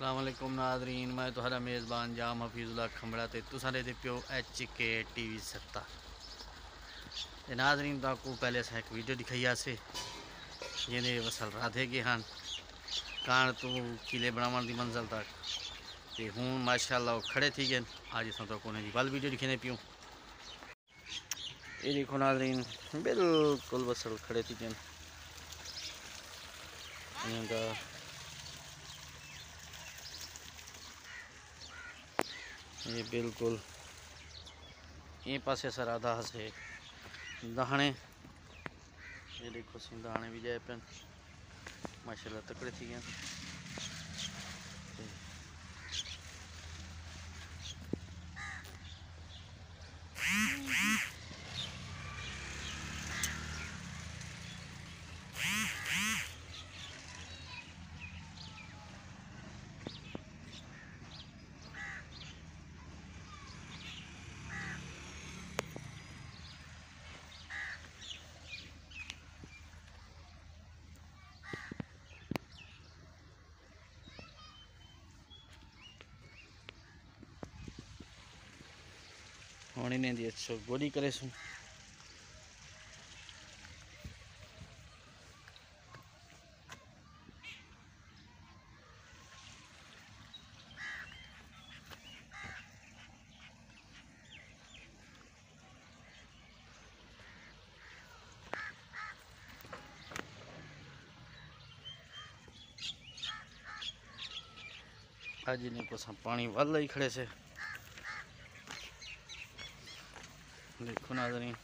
अस्सलाम वालेकुम नादरीन, मैं तुहारा मेज़बान जाम हफीजुल्लाह खंबड़ा ते तुसां दे पियो HK TV 70। नादरीन तो पहले अस एक वीडियो दिखाई से जिन्हें वसल राधे गए हैं कान तू किले बनावन की मंजिल तक तो हूँ माशाअल्लाह खड़े थी गए। आज अस तो उन्हें वल वीडियो दिखाने पियूँ। ये देखो नादरीन बिल्कुल वसल खड़े थी गए। ये बिल्कुल ये पासे सर आधा से दाने, ये देखो सी दाने भी जाए पे माशाल्लाह तकड़े थी गए। हूँ इन्हें दी अच्छो गोली करे सूँ। आज इन्हें को पानी वाल ही खड़े से देखो नाज़रीन।